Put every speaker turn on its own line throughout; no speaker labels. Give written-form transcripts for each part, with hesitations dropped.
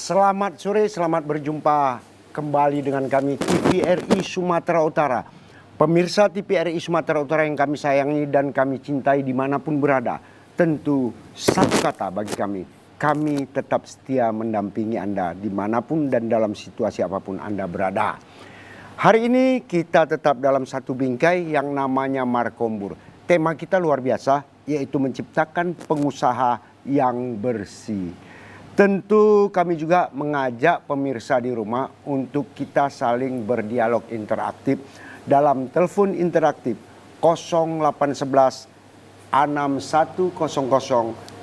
Selamat sore, selamat berjumpa kembali dengan kami TVRI Sumatera Utara. Pemirsa TVRI Sumatera Utara yang kami sayangi dan kami cintai dimanapun berada. Tentu satu kata bagi kami tetap setia mendampingi Anda dimanapun dan dalam situasi apapun Anda berada. Hari ini kita tetap dalam satu bingkai yang namanya Markombur. Tema kita luar biasa, yaitu menciptakan pengusaha yang bersih. Tentu kami juga mengajak pemirsa di rumah untuk kita saling berdialog interaktif dalam telepon interaktif 0811 6100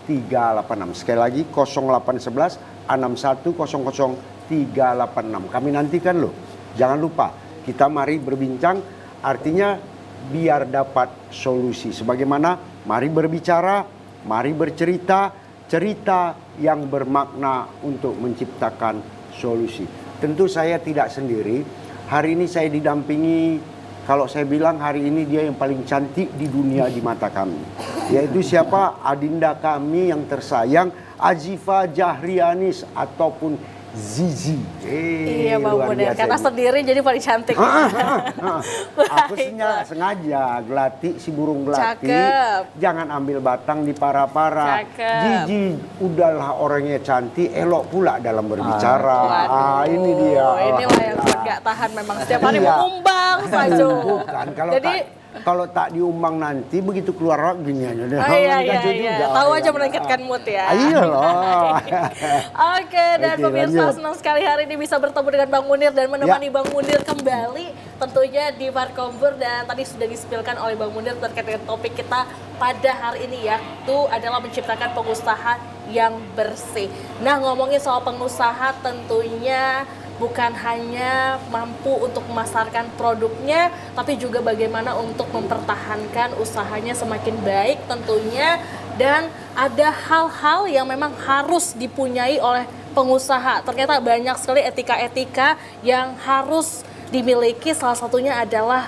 386. Sekali lagi 0811 6100 386. Kami nantikan loh. Jangan lupa kita mari berbincang, artinya biar dapat solusi. Sebagaimana mari berbicara, mari bercerita, cerita yang bermakna untuk menciptakan solusi. Tentu saya tidak sendiri. Hari ini saya didampingi, kalau saya bilang hari ini dia yang paling cantik di dunia di mata kami. Yaitu siapa? Adinda kami yang tersayang, Azifa Jahrianis ataupun Zizi.
Iya Bang Munir, karena sendiri jadi paling cantik.
Aku sengaja gelati si burung gelati.
Cakep.
Jangan ambil batang di para-para. Zizi udahlah orangnya cantik, elok pula dalam berbicara. Ini dia.
Inilah yang buat gak tahan memang setiap hari mengumbang saja.
Bukan, kalau tak diumbang nanti begitu keluar gini aja deh.
Iya. Tahu aja meningkatkan mood ya.
Iya loh.
Oke, dan pemirsa senang sekali hari ini bisa bertemu dengan Bang Munir dan menemani Bang Munir kembali tentunya di Markombur, dan tadi sudah dispilkan oleh Bang Munir terkait dengan topik kita pada hari ini, yaitu adalah menciptakan pengusaha yang bersih. Nah, ngomongin soal pengusaha tentunya bukan hanya mampu untuk memasarkan produknya, tapi juga bagaimana untuk mempertahankan usahanya semakin baik tentunya. Dan ada hal-hal yang memang harus dipunyai oleh pengusaha. Ternyata banyak sekali etika-etika yang harus dimiliki, salah satunya adalah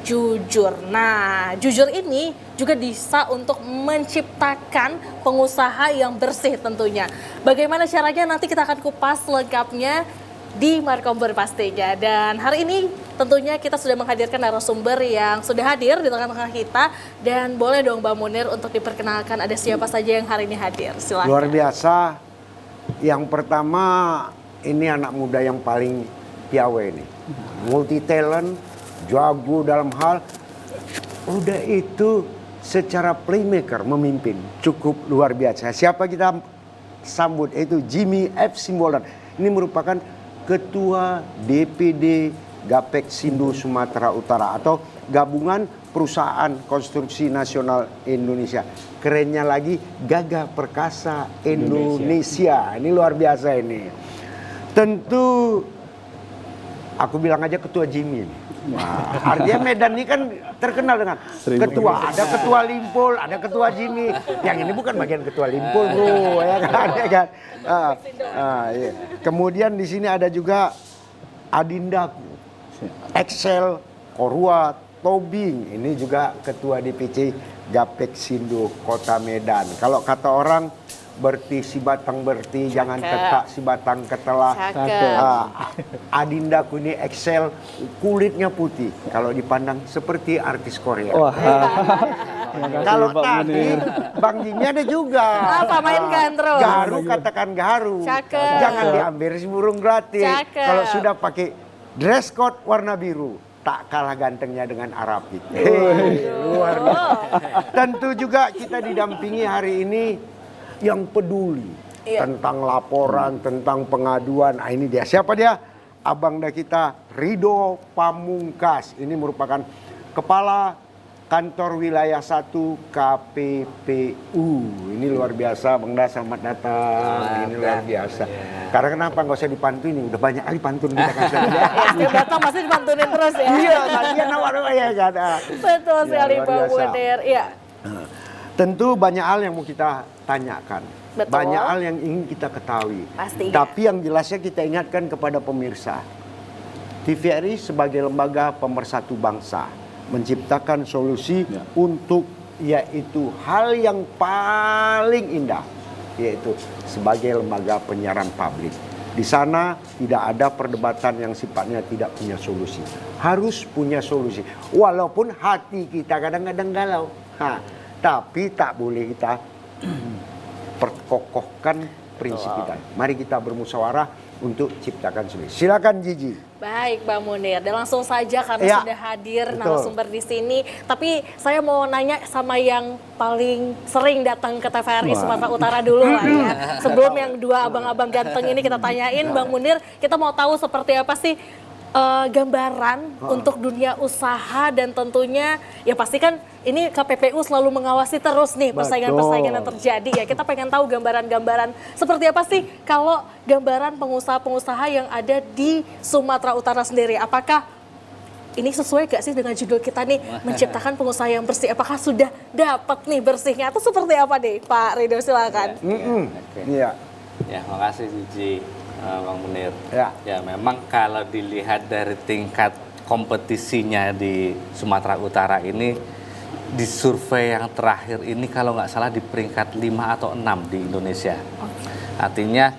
jujur. Nah, jujur ini juga bisa untuk menciptakan pengusaha yang bersih tentunya. Bagaimana caranya nanti kita akan kupas lengkapnya di Markombur pastinya. Dan hari ini tentunya kita sudah menghadirkan narasumber yang sudah hadir di tengah-tengah kita. Dan boleh dong Bang Munir untuk diperkenalkan ada siapa saja yang hari ini hadir. Silakan.
Luar biasa. Yang pertama ini anak muda yang paling piawai nih. Multi talent, jago dalam hal. Udah itu secara playmaker memimpin cukup luar biasa. Siapa kita sambut? Itu Jimmy F. Simbolon. Ini merupakan Ketua DPD Gapeksindo Sumatera Utara atau Gabungan Perusahaan Konstruksi Nasional Indonesia. Kerennya lagi Gagah Perkasa Indonesia. Ini luar biasa ini. Tentu aku bilang aja Ketua Jimmy ini. Nah, artinya Medan ini kan terkenal dengan ketua. Ada ketua Limpul, ada ketua Jimmy. Yang ini bukan bagian ketua Limpul, bro, ya kan? Ya kan? Iya. Kemudian di sini ada juga Adinda, Excel, Korua, Tobing. Ini juga ketua DPC Gapeksindo Kota Medan. Kalau kata orang, berti si batang berti, jangan ketak si batang ketelah. Adinda ini Excel, kulitnya putih. Kalau dipandang seperti artis Korea. Kalau tadi Bang Jimmy ada juga.
Apa mainkan terus?
Garu katakan garu. Jangan diambil si burung gratis. Kalau sudah pakai dress code warna biru, tak kalah gantengnya dengan Arapik. Luar biasa. Tentu juga kita didampingi hari ini yang peduli tentang laporan, tentang pengaduan. Nah, ini dia. Siapa dia? Abang dah kita, Rido Pamungkas. Ini merupakan Kepala Kantor Wilayah 1 KPPU. Ini luar biasa, Bang Da, selamat datang. Ini luar biasa. Karena kenapa nggak usah dipantuin? Udah banyak kali pantun kita kasih.
Setiap datang masih dipantunin terus ya.
Iya, kalian awal ya kan.
Betul sekali Bang Munir. Iya.
Tentu banyak hal yang mau kita tanyakan.
Betul.
Banyak hal yang ingin kita ketahui.
Pastinya.
Tapi yang jelasnya kita ingatkan kepada pemirsa. TVRI sebagai lembaga pemersatu bangsa menciptakan solusi untuk yaitu hal yang paling indah, yaitu sebagai lembaga penyiaran publik. Di sana tidak ada perdebatan yang sifatnya tidak punya solusi. Harus punya solusi. Walaupun hati kita kadang-kadang galau. Tapi tak boleh kita perkokohkan prinsip kita. Mari kita bermusyawarah untuk ciptakan solusi. Silakan Gigi.
Baik Bang Munir, dan langsung saja karena sudah hadir narasumber di sini. Tapi saya mau nanya sama yang paling sering datang ke TVRI Sumatera Utara dulu lah ya. Sebelum yang dua abang-abang ganteng ini kita tanyain, Bang Munir, kita mau tahu seperti apa sih gambaran untuk dunia usaha, dan tentunya ya pasti kan ini KPPU selalu mengawasi terus nih persaingan-persaingan yang terjadi ya. Kita pengen tahu gambaran-gambaran seperti apa sih kalau gambaran pengusaha-pengusaha yang ada di Sumatera Utara sendiri. Apakah ini sesuai gak sih dengan judul kita nih, menciptakan pengusaha yang bersih? Apakah sudah dapat nih bersihnya atau seperti apa deh Pak Ridho, silakan.
Iya.
Ya, makasih Gigi. Bang Munir.
Ya,
memang kalau dilihat dari tingkat kompetisinya di Sumatera Utara ini, di survei yang terakhir ini kalau nggak salah di peringkat 5 atau 6 di Indonesia. Artinya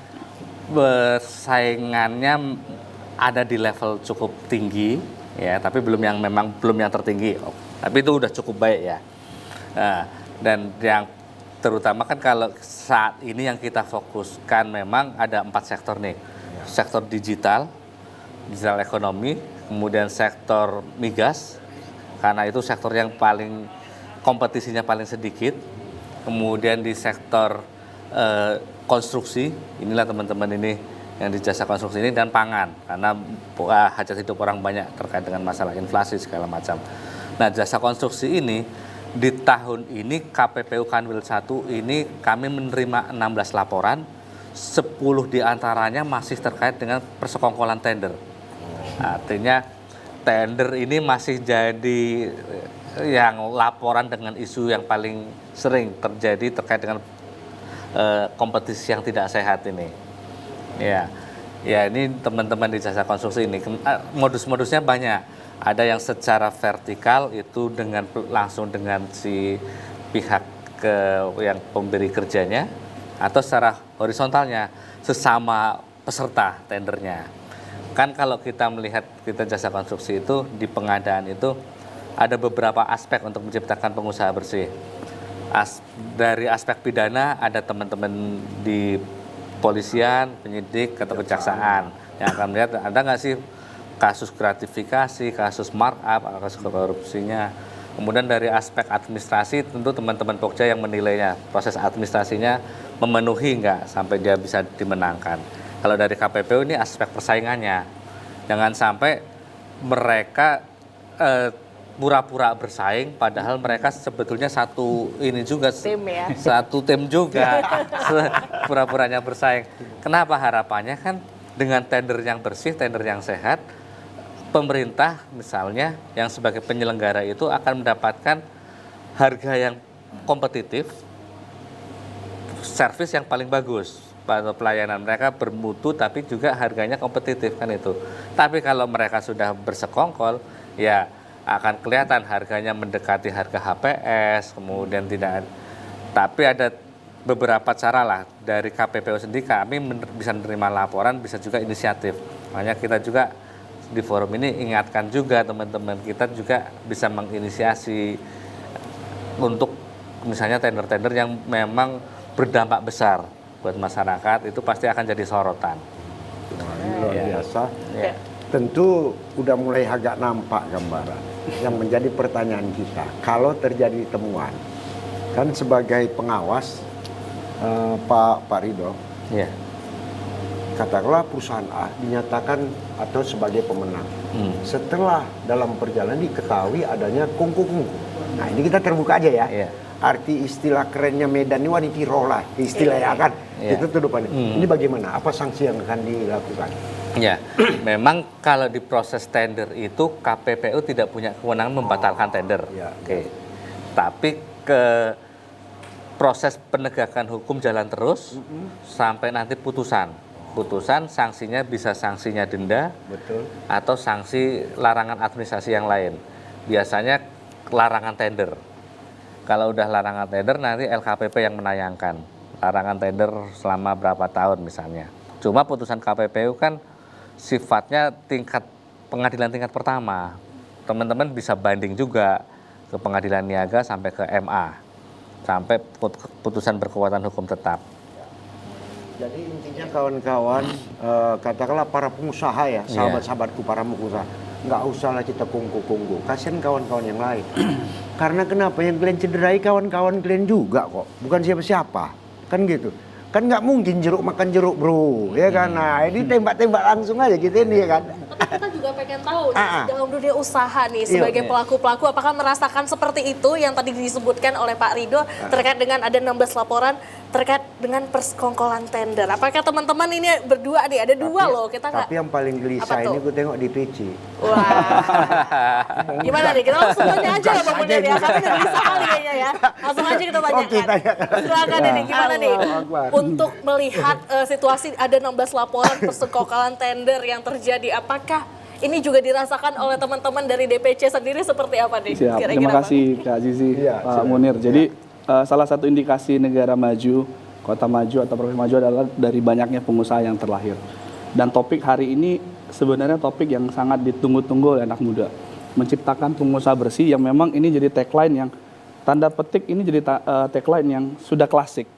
persaingannya ada di level cukup tinggi, ya, tapi belum yang tertinggi. Tapi itu udah cukup baik ya. Dan yang terutama kan kalau saat ini yang kita fokuskan memang ada 4 sektor nih. Sektor digital ekonomi, kemudian sektor migas, karena itu sektor yang paling kompetisinya paling sedikit. Kemudian di sektor konstruksi, inilah teman-teman ini yang di jasa konstruksi ini, dan pangan, karena hajat hidup orang banyak terkait dengan masalah inflasi segala macam. Nah, jasa konstruksi ini di tahun ini KPPU Kanwil 1 ini kami menerima 16 laporan, 10 diantaranya masih terkait dengan persekongkolan tender. Artinya tender ini masih jadi yang laporan dengan isu yang paling sering terjadi terkait dengan kompetisi yang tidak sehat ini. Ya ini teman-teman di jasa konstruksi ini modus-modusnya banyak. Ada yang secara vertikal itu langsung dengan si pihak yang pemberi kerjanya, atau secara horizontalnya sesama peserta tendernya. Kan kalau kita melihat jasa konstruksi itu di pengadaan itu ada beberapa aspek untuk menciptakan pengusaha bersih. Dari aspek pidana ada teman-teman di polisian, penyidik atau kejaksaan yang akan melihat ada nggak sih kasus gratifikasi, kasus markup, kasus korupsinya. Kemudian dari aspek administrasi tentu teman-teman Pokja yang menilainya, proses administrasinya memenuhi nggak sampai dia bisa dimenangkan. Kalau dari KPPU ini aspek persaingannya, jangan sampai mereka pura-pura bersaing padahal mereka sebetulnya satu tim juga pura-puranya bersaing. Kenapa? Harapannya kan dengan tender yang bersih, tender yang sehat, pemerintah misalnya yang sebagai penyelenggara itu akan mendapatkan harga yang kompetitif, servis yang paling bagus, pelayanan mereka bermutu tapi juga harganya kompetitif kan itu. Tapi kalau mereka sudah bersekongkol, ya akan kelihatan harganya mendekati harga HPS, kemudian tidak. Tapi ada beberapa cara lah dari KPPU sendiri, kami bisa menerima laporan, bisa juga inisiatif. Makanya kita juga di forum ini ingatkan juga teman-teman kita juga bisa menginisiasi untuk misalnya tender-tender yang memang berdampak besar buat masyarakat, itu pasti akan jadi sorotan.
Luar biasa. Tentu udah mulai agak nampak gambaran. Yang menjadi pertanyaan kita, kalau terjadi temuan, kan sebagai pengawas Pak Ridho, katakanlah perusahaan A dinyatakan atau sebagai pemenang. Setelah dalam perjalanan diketahui adanya kungku-kungku. Nah ini kita terbuka aja ya. Arti istilah kerennya Medan ini wanita rola istilahnya kan. Itu tuduhannya. Ini bagaimana? Apa sanksi yang akan dilakukan?
Ya, memang kalau di proses tender itu KPPU tidak punya kewenangan membatalkan tender. Oke. Tapi proses penegakan hukum jalan terus sampai nanti putusan. Putusan sanksinya bisa sanksinya denda, atau sanksi larangan administrasi yang lain. Biasanya larangan tender. Kalau udah larangan tender nanti LKPP yang menayangkan larangan tender selama berapa tahun misalnya. Cuma putusan KPPU kan sifatnya pengadilan tingkat pertama. Teman-teman bisa banding juga ke pengadilan niaga sampai ke MA. Sampai putusan berkekuatan hukum tetap.
Jadi intinya kawan-kawan, katakanlah para pengusaha ya, sahabat-sahabatku para pengusaha, nggak usahlah kita kongko-kongko, kasihan kawan-kawan yang lain. Karena kenapa yang kalian cederai kawan-kawan kalian juga kok, bukan siapa-siapa, kan gitu. Kan nggak mungkin jeruk makan jeruk bro, ya kan? Nah ini tembak-tembak langsung aja gitu ini ya kan.
Tapi kita juga pengen tahu nih, dalam dunia usaha nih sebagai pelaku-pelaku apakah merasakan seperti itu yang tadi disebutkan oleh Pak Rido terkait dengan ada 16 laporan terkait dengan persekongkolan tender. Apakah teman-teman ini berdua nih, ada dua loh kita nggak.
Tapi yang paling gelisah ini gue tengok di PC.
Wah, gimana nih? Kita langsung tanya aja ya Bang Munir ya, karena gelisah kali kayaknya ya. Langsung aja kita tanyakan. Silakan ini gimana nih? Untuk melihat situasi ada 16 laporan persekongkolan tender yang terjadi, apakah ini juga dirasakan oleh teman-teman dari DPC sendiri seperti apa nih?
Siap, terima kasih Kak Zizi, Pak Munir. Jadi salah satu indikasi negara maju, kota maju atau provinsi maju adalah dari banyaknya pengusaha yang terlahir. Dan topik hari ini sebenarnya topik yang sangat ditunggu-tunggu oleh anak muda. Menciptakan pengusaha bersih yang memang ini jadi tagline yang tanda petik ini jadi tagline yang sudah klasik.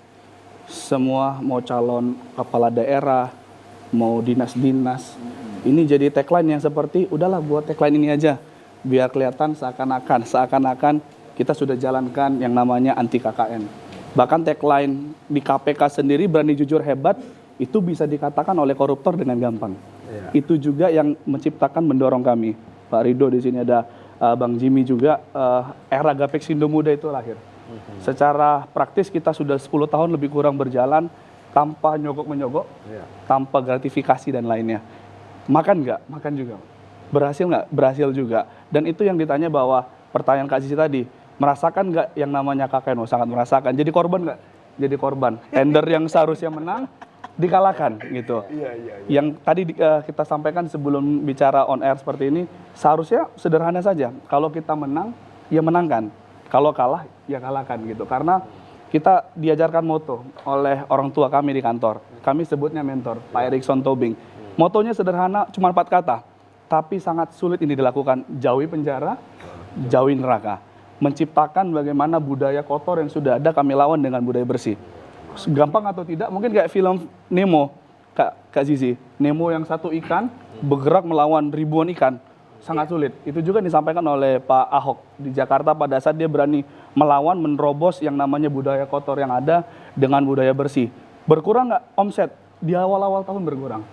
Semua mau calon kepala daerah, mau dinas-dinas, ini jadi tagline yang seperti udahlah buat tagline ini aja biar kelihatan seakan-akan kita sudah jalankan yang namanya anti KKN. Bahkan tagline di KPK sendiri berani jujur hebat itu bisa dikatakan oleh koruptor dengan gampang. Itu juga yang menciptakan mendorong kami. Pak Rido di sini ada Bang Jimmy juga era Gapexindo Muda itu lahir. Secara praktis kita sudah 10 tahun lebih kurang berjalan tanpa nyogok-menyogok, tanpa gratifikasi dan lainnya. Makan nggak? Makan juga. Berhasil nggak? Berhasil juga. Dan itu yang ditanya bahwa pertanyaan Kak Zizi tadi, merasakan nggak yang namanya KKN? Oh, sangat merasakan. Jadi korban nggak? Jadi korban. Tender yang seharusnya menang, dikalahkan gitu. Yang tadi kita sampaikan sebelum bicara on air seperti ini, seharusnya sederhana saja. Kalau kita menang, ya menangkan. Kalau kalah, ya kalahkan gitu. Karena kita diajarkan moto oleh orang tua kami di kantor. Kami sebutnya mentor, Pak Erikson Tobing. Motonya sederhana, cuma 4 kata. Tapi sangat sulit ini dilakukan. Jauhi penjara, jauhi neraka. Menciptakan bagaimana budaya kotor yang sudah ada kami lawan dengan budaya bersih. Gampang atau tidak, mungkin kayak film Nemo, Kak Zizi. Nemo yang satu ikan bergerak melawan ribuan ikan. Sangat sulit. Itu juga disampaikan oleh Pak Ahok di Jakarta pada saat dia berani melawan, menerobos yang namanya budaya kotor yang ada dengan budaya bersih. Berkurang nggak omset? Di awal-awal tahun berkurang.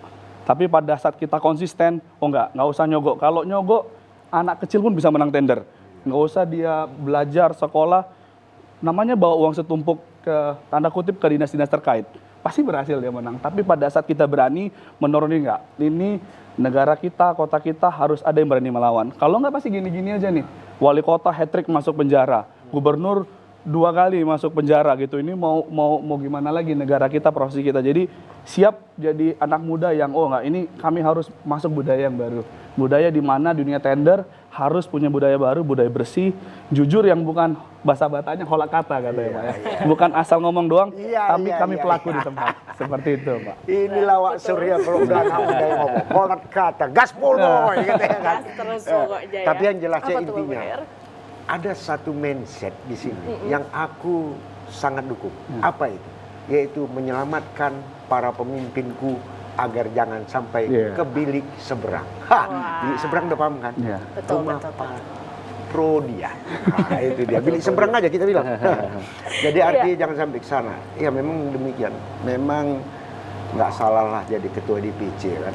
Tapi pada saat kita konsisten, nggak usah nyogok. Kalau nyogok, anak kecil pun bisa menang tender. Nggak usah dia belajar, sekolah, namanya bawa uang setumpuk ke, tanda kutip, ke dinas-dinas terkait. Pasti berhasil dia menang. Tapi pada saat kita berani menuruni nggak, ini negara kita, kota kita harus ada yang berani melawan. Kalau nggak pasti gini-gini aja nih. Wali kota hat-trick masuk penjara, gubernur 2 kali masuk penjara gitu. Ini mau gimana lagi negara kita, provinsi kita. Jadi siap jadi anak muda yang ini kami harus masuk budaya yang baru. Budaya di mana dunia tender harus punya budaya baru, budaya bersih, jujur yang bukan basa-batanya holak kata katanya Pak ya. Bukan asal ngomong doang, tapi kami pelaku di tempat. Seperti itu Pak.
Ini lawak Surya kalau udah anak muda yang ngomong holak kata, gaspol boy katanya kan. Tapi yang jelasnya intinya ada satu mindset di sini yang aku sangat dukung. Apa itu? Yaitu menyelamatkan para pemimpinku agar jangan sampai ke bilik seberang. Bilik seberang udah paham kan?
Betul.
Pro dia. Nah, itu dia. Bilik seberang aja kita bilang. Jadi artinya jangan sampai ke sana. Ya memang demikian. Memang nggak salah lah jadi ketua DPC kan.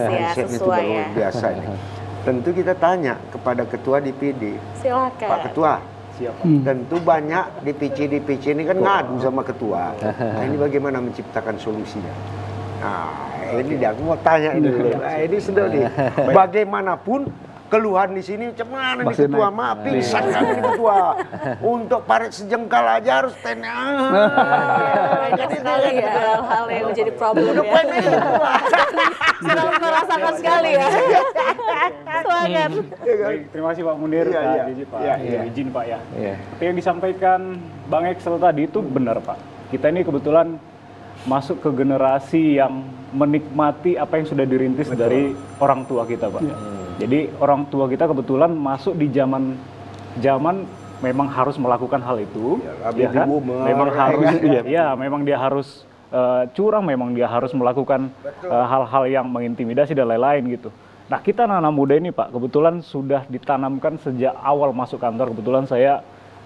Mindset itu luar biasa ini. Tentu kita tanya kepada ketua DPD. Silakan. Pak Ketua. Siapa? Tentu banyak DPC ini kan ngadu sama ketua. Nah, ini bagaimana menciptakan solusinya? Nah, ini dia aku mau tanya ini dulu. Nah, ini sudah nih. Bagaimanapun keluhan di sini cuman ini ketua maaf pingsan kan ini ketua. Untuk parit sejengkal aja harus tenang.
Jadi sekali ya hal-hal yang menjadi problem ya. Sudah merasakan sekali ya. Silakan.
Baik, terima kasih Pak Munir, Pak Zizi, Pak. Izin Pak ya. Tapi yang disampaikan Bang Excel tadi itu benar Pak. Kita ini kebetulan masuk ke generasi yang menikmati apa yang sudah dirintis dari orang tua kita, Pak. Jadi orang tua kita kebetulan masuk di zaman memang harus melakukan hal itu,
baby boomer.
memang harus, memang dia harus curang, memang dia harus melakukan hal-hal yang mengintimidasi dan lain-lain gitu. Nah, kita anak-anak muda ini, Pak, kebetulan sudah ditanamkan sejak awal masuk kantor. Kebetulan saya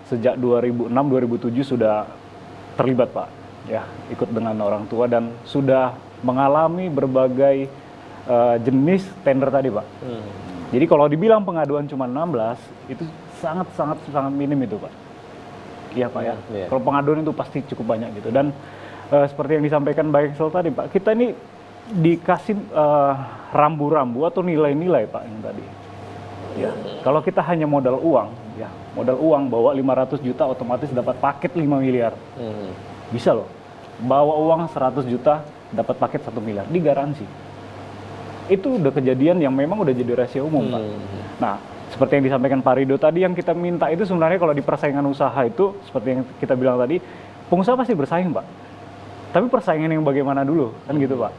sejak 2006-2007 sudah terlibat, Pak, ya, ikut dengan orang tua dan sudah mengalami berbagai jenis tender tadi, Pak. Jadi kalau dibilang pengaduan cuma 16, itu sangat minim itu, Pak. Iya, Pak, ya. Kalau pengaduan itu pasti cukup banyak gitu. Dan seperti yang disampaikan Mbak Excel tadi, Pak, kita ini dikasih rambu-rambu atau nilai-nilai, Pak, yang tadi. Ya, kalau kita hanya modal uang, ya, modal uang bawa 500 juta otomatis dapat paket 5 miliar. Bisa loh. Bawa uang 100 juta dapat paket 1 miliar, digaransi. Itu udah kejadian yang memang udah jadi rahasia umum, Pak. Nah, seperti yang disampaikan Pak Rido tadi, yang kita minta itu sebenarnya kalau di persaingan usaha itu, seperti yang kita bilang tadi, pengusaha pasti bersaing, Pak. Tapi persaingan yang bagaimana dulu, kan gitu, Pak.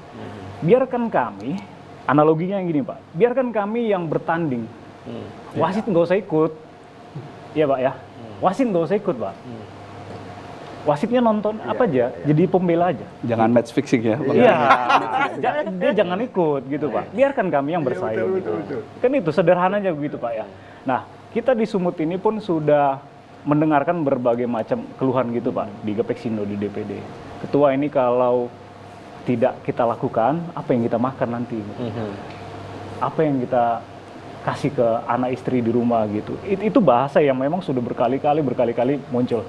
Biarkan kami, analoginya yang gini, Pak, biarkan kami yang bertanding. Wasit nggak usah ikut. Iya, Pak, ya. Wasit nggak usah ikut, Pak. Wasitnya nonton apa aja, jadi pembela aja.
Jangan match fixing ya.
Iya, dia jangan ikut gitu, Pak. Biarkan kami yang bersaing. Betul. Kan itu sederhananya begitu, Pak, ya. Nah, kita di Sumut ini pun sudah mendengarkan berbagai macam keluhan gitu, Pak, di Gapexindo, di DPD. Ketua ini kalau tidak kita lakukan, apa yang kita makan nanti? Apa yang kita kasih ke anak istri di rumah gitu? Itu bahasa yang memang sudah berkali-kali muncul.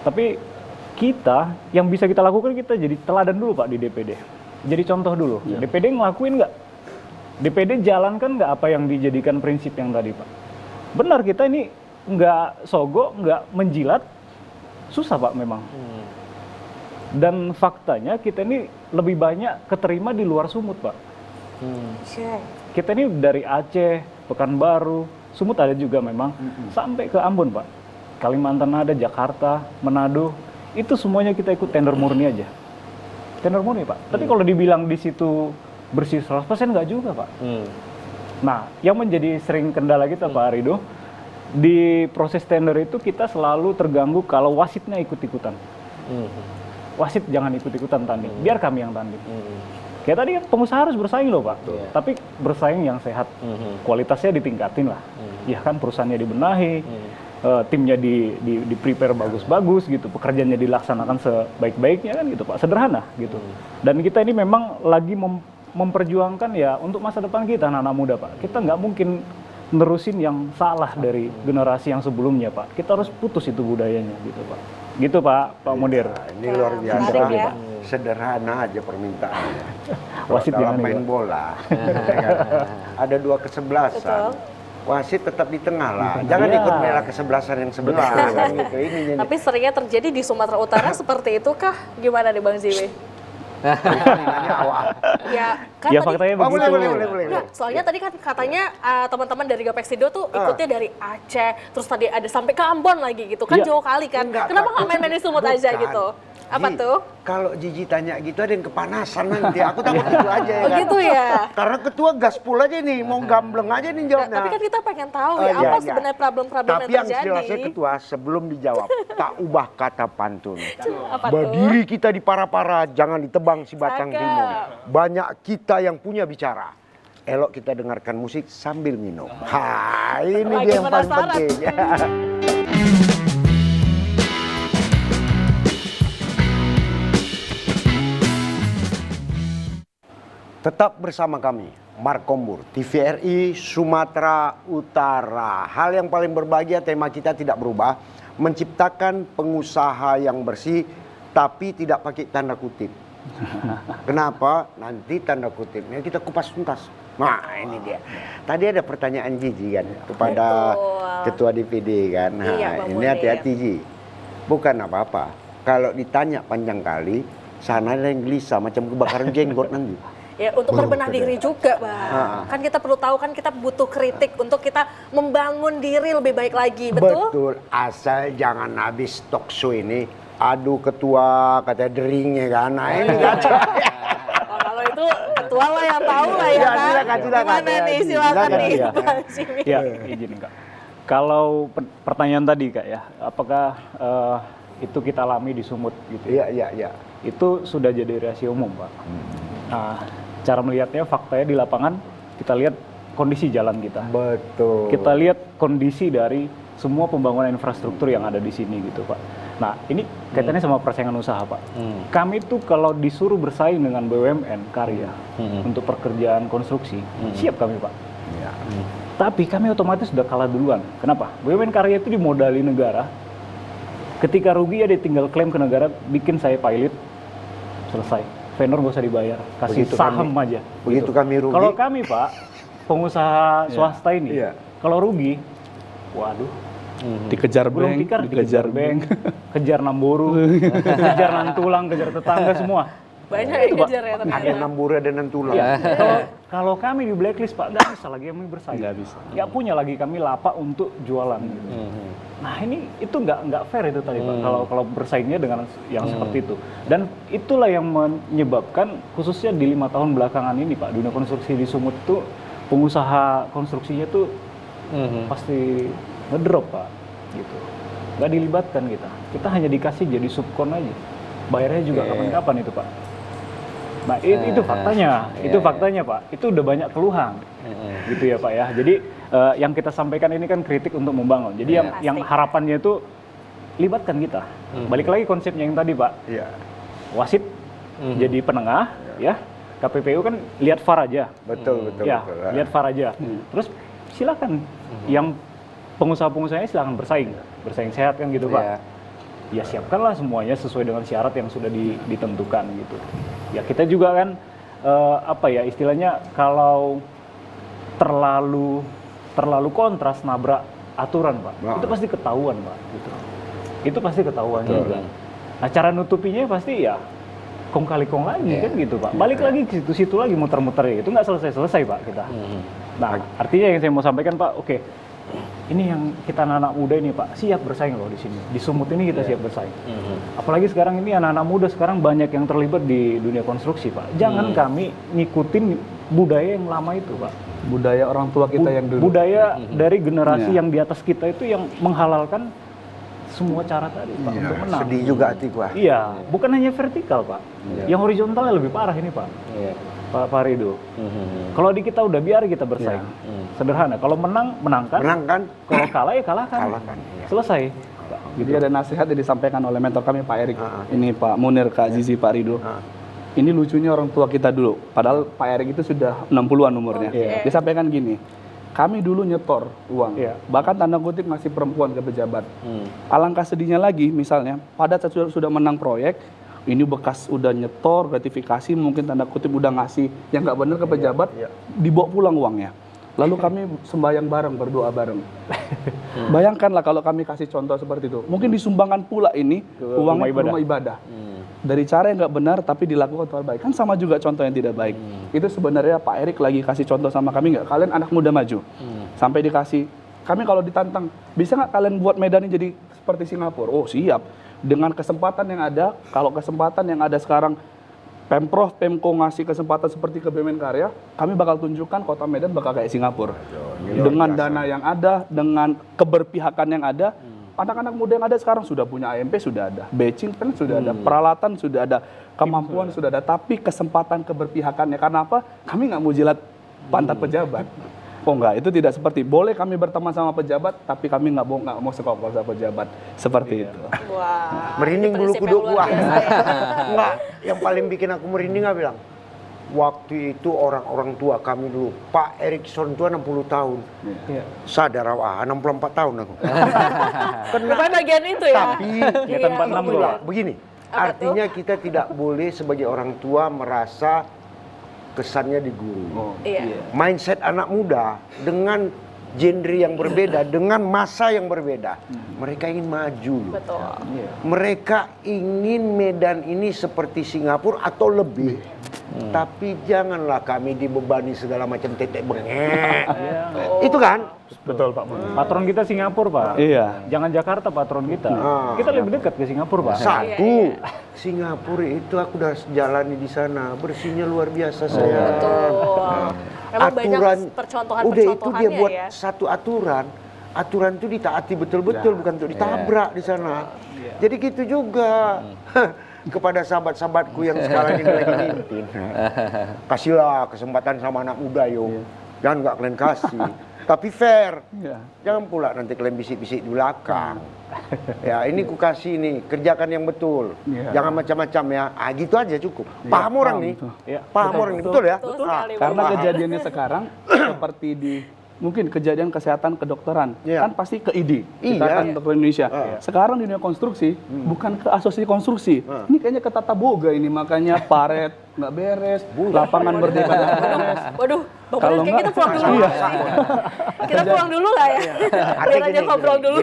Tapi kita yang bisa kita lakukan, kita jadi teladan dulu, Pak, di DPD. Jadi contoh dulu. DPD ngelakuin nggak? DPD jalankan nggak apa yang dijadikan prinsip yang tadi, Pak? Benar, kita ini nggak sogok, nggak menjilat, susah, Pak, memang. Dan faktanya kita ini lebih banyak keterima di luar Sumut, Pak. Kita ini dari Aceh, Pekanbaru, Sumut ada juga memang, sampai ke Ambon, Pak. Kalimantan ada, Jakarta, Manado. Itu semuanya kita ikut tender murni aja. Tender murni, Pak. Tapi kalau dibilang di situ bersih 100% nggak juga, Pak. Nah, yang menjadi sering kendala kita, Pak Rido, di proses tender itu kita selalu terganggu kalau wasitnya ikut-ikutan. Wasit jangan ikut-ikutan tanding, biar kami yang tanding. Kayak tadi kan pengusaha harus bersaing loh, Pak. Tapi bersaing yang sehat. Kualitasnya ditingkatin lah. Ya kan, perusahaannya dibenahi. Timnya di prepare bagus-bagus gitu, pekerjaannya dilaksanakan sebaik-baiknya kan gitu, Pak, sederhana gitu. Dan kita ini memang lagi memperjuangkan ya untuk masa depan kita, anak-anak muda, Pak. Kita nggak mungkin nerusin yang salah dari generasi yang sebelumnya, Pak. Kita harus putus itu budayanya gitu, Pak. Gitu, Pak Munir.
Ini luar biasa,
menarik ya.
sederhana aja permintaannya.
Wasit
dalam
jangan
main
ikut.
bola, ada 2 kesebelasan.
Betul.
Wasit tetap di tengah lah, jangan
Iya.
ikut bela kesebelasan yang sebelah kan gitu. Ini
Tapi seringnya terjadi di Sumatera Utara seperti itu kah? Gimana deh, Bang Ziwi?
nanya awal.
Ya, kan
Ya
tadi
faktanya
Oh,
begitu.
boleh.
Enggak, soalnya tadi kan katanya teman-teman dari Gapexindo tuh ikutnya dari Aceh, terus tadi ada sampai ke Ambon lagi gitu, kan
Iya.
jauh kali kan.
Enggak,
Kenapa
Kak.
nggak main-main di Sumut aja
Bukan.
gitu? Apa
Ji,
tuh?
Kalau Jiji tanya gitu ada yang kepanasan nanti. Aku takut itu aja ya.
Oh
kan?
gitu ya?
Karena ketua gaspol aja nih, mau gambleng aja nih
Nah,
jawabnya.
tapi kan kita pengen tahu
Oh,
ya,
iya,
apa
iya.
sebenarnya problem-problem
Tapi
yang
yang
terjadi.
jelasnya ketua sebelum dijawab, tak ubah kata pantun.
Apa tuh?
Berdiri kita di para-para, jangan ditebang si batang
Cakep.
timun. Banyak kita yang punya bicara. Elok kita dengarkan musik sambil minum. Ha, ini
Makin
dia yang paling
penasaran.
penting. Tetap bersama kami, Markombur, TVRI Sumatera Utara. Hal yang paling berbahagia, tema kita tidak berubah. Menciptakan pengusaha yang bersih, tapi tidak pakai tanda kutip. Kenapa? Nanti tanda kutipnya kita kupas tuntas. Nah, ini dia. Tadi ada pertanyaan Jiji kan kepada
Betul.
Ketua DPD kan. Nah,
Iya, Bang
ini
Munir.
hati-hati Ji. Bukan apa-apa. Kalau ditanya panjang kali, sana ada yang gelisah macam kebakaran jenggot nanti.
Ya, untuk berbenah diri juga, Bang. Kan kita perlu tahu, kan kita butuh kritik untuk kita membangun diri lebih baik lagi, betul?
Betul, asal jangan habis talk show ini Aduh ketua katanya deringnya kan. Nah ini kacau.
Oh, kalau itu ketua lah yang tahu lah ya kan.
Silakan.
Gimana nih, silakan nih
ya.
Pak Jimmy.
Ya, izin Kak. Kalau pertanyaan tadi Kak ya, apakah itu kita alami di Sumut gitu?
Iya.
Itu sudah jadi rahasia umum Pak. Nah, cara melihatnya faktanya di lapangan kita lihat kondisi jalan kita.
Betul.
Kita lihat kondisi dari semua pembangunan infrastruktur yang ada di sini gitu Pak. Nah ini kaitannya sama persaingan usaha Pak. Kami tuh kalau disuruh bersaing dengan BUMN karya untuk pekerjaan konstruksi, siap kami Pak.
Ya.
Tapi kami otomatis sudah kalah duluan. Kenapa? BUMN karya itu dimodali negara. Ketika rugi ya dia tinggal klaim ke negara, bikin saya pilot, selesai. Vendor nggak usah dibayar, kasih
Begitu
saham
kami-
aja.
begitu kami rugi.
Kalau kami Pak, pengusaha swasta ini,
Iya.
kalau rugi, waduh,
Dikejar
gulung
bank,
tikar, dikejar bank, kejar Namboru, kejar Nantulang, kejar tetangga semua.
Banyak yang
Itu, Pak.
kejar ya ternyata.
Ada 6 bura dan 6 tulang.
Ya, kalau kami di blacklist Pak, nggak bisa lagi kami bersaing.
Nggak bisa.
Nggak punya lagi kami lapak untuk jualan. Gitu. Nah ini itu nggak fair itu tadi Pak. Kalau bersaingnya dengan yang seperti itu. Dan itulah yang menyebabkan khususnya di 5 tahun belakangan ini Pak, dunia konstruksi di Sumut itu pengusaha konstruksinya tuh pasti ngedrop Pak. Gitu. Nggak dilibatkan kita. Kita hanya dikasih jadi subkon aja. Bayarnya juga kapan-kapan itu Pak. Nah itu faktanya, itu faktanya Pak. Itu udah banyak keluhan, gitu ya Pak ya. Jadi yang kita sampaikan ini kan kritik untuk membangun. Jadi yang harapannya itu libatkan kita. Balik lagi konsepnya yang tadi Pak.
Iya.
Wasit jadi penengah, ya. KPPU kan lihat VAR aja.
Betul.
Ya, lihat VAR aja. Terus silakan yang pengusaha-pengusahanya silakan bersaing sehat kan gitu Pak. Ya siapkanlah semuanya sesuai dengan syarat yang sudah ditentukan gitu. Ya kita juga kan istilahnya kalau terlalu kontras nabrak aturan Pak, itu pasti ketahuan Pak gitu. Itu pasti ketahuan juga. Nah cara nutupinya pasti ya kong kali kong lagi kan gitu Pak. Balik lagi ke situ lagi muter-muter itu nggak selesai Pak kita. Nah artinya yang saya mau sampaikan Pak, oke. Ini yang kita anak-anak muda ini Pak, siap bersaing loh di sini. Di Sumut ini kita siap bersaing. Apalagi sekarang ini anak-anak muda sekarang banyak yang terlibat di dunia konstruksi Pak. Jangan kami ngikutin budaya yang lama itu Pak.
Budaya orang tua kita yang dulu.
Budaya dari generasi yang di atas kita itu yang menghalalkan semua cara tadi Pak untuk menang.
Sedih juga hati gua.
Iya, bukan hanya vertikal Pak. Yang horizontalnya lebih parah ini Pak. Pak Rido. Kalau di kita udah biar kita bersaing. Sederhana. Kalau menangkan.
Menangkan.
Kalau kalah ya kalahkan. Selesai.
Jadi ada nasihat yang disampaikan oleh mentor kami Pak Erik. Ini Pak Munir, Kak Zizi, Pak Rido. Ini lucunya orang tua kita dulu. Padahal Pak Erik itu sudah 60-an umurnya. Dia sampaikan gini. Kami dulu nyetor uang. Bahkan tanda kutip masih perempuan ke pejabat. Alangkah sedihnya lagi misalnya pada saat sudah menang proyek, ini bekas udah nyetor, gratifikasi, mungkin tanda kutip udah ngasih yang nggak benar ke pejabat, dibawa pulang uangnya. Lalu kami sembahyang bareng, berdoa bareng. Bayangkanlah kalau kami kasih contoh seperti itu. Mungkin disumbangkan pula ini uangnya ke rumah ibadah. Dari cara yang nggak benar tapi dilakukan dengan baik. Kan sama juga contoh yang tidak baik. Itu sebenarnya Pak Erik lagi kasih contoh sama kami nggak? Kalian anak muda maju. Sampai dikasih, kami kalau ditantang, bisa nggak kalian buat Medan ini jadi seperti Singapura? Oh siap. Dengan kesempatan yang ada, kalau kesempatan yang ada sekarang Pemprov, Pemko ngasih kesempatan seperti ke BUMN Karya, kami bakal tunjukkan kota Medan bakal kayak Singapura. Dengan dana yang ada, dengan keberpihakan yang ada, anak-anak muda yang ada sekarang sudah punya AMP, sudah ada, batching pen sudah ada, peralatan sudah ada, kemampuan sudah ada, tapi kesempatan keberpihakannya, karena apa? Kami nggak mau jilat pantat pejabat. Oh enggak, itu tidak seperti, boleh kami berteman sama pejabat, tapi kami nggak mau sekongkol sama pejabat, seperti itu.
Wah.
Merinding
ini
bulu
prinsip
kuduk
yang luar
gua.
biasa ya.
Enggak, yang paling bikin aku merinding nggak bilang. Waktu itu orang-orang tua kami dulu, Pak Erikson tua 60 tahun. Sadar awak, 64 tahun aku.
Bukan bagian itu ya.
Tapi
Kelihatan 46 dulu, Pak.
begini,
Apa
artinya kita tidak boleh sebagai orang tua merasa kesannya di guru.
Iya.
Mindset anak muda dengan genre yang berbeda dengan masa yang berbeda. Mereka ingin maju.
Betul.
Mereka ingin Medan ini seperti Singapura atau lebih. Tapi janganlah kami dibebani segala macam tetek bengek. Itu kan?
Betul Pak Munir. Patron kita Singapura Pak.
Iya.
Jangan Jakarta patron kita. Kita lebih dekat ke Singapura Pak.
Satu, Singapura itu aku udah jalani di sana, bersihnya luar biasa saya.
Betul. Memang banyak
udah itu
percontohan-percontohannya
dia buat
ya.
satu aturan. Aturan itu ditaati betul-betul, bukan untuk ditabrak di sana. Jadi gitu juga kepada sahabat-sahabatku yang sekarang ini lagi mimpin. Kasihlah kesempatan sama anak muda yo. Jangan nggak kalian kasih. Tapi fair. Jangan pula nanti kalian bisik-bisik di belakang. Ya ini ku kasih nih, kerjakan yang betul. Jangan macam-macam ya. Gitu aja cukup. Paham orang nih. Paham orang nih, betul ya?
Betul sekali,
Karena
Bapak.
kejadiannya sekarang seperti di mungkin kejadian kesehatan kedokteran kan pasti ke ID kita kan dokter Indonesia. Sekarang di dunia konstruksi bukan ke asosiasi konstruksi. Ini kayaknya ke tata boga ini, makanya paret nggak beres, lapangan merdeka nggak beres.
Waduh, Bang
Kalau
Munir, kayak kita
nggak-
pulang dulu.
Iya.
Kita pulang dulu lah ya. Biar aja ngobrol dulu.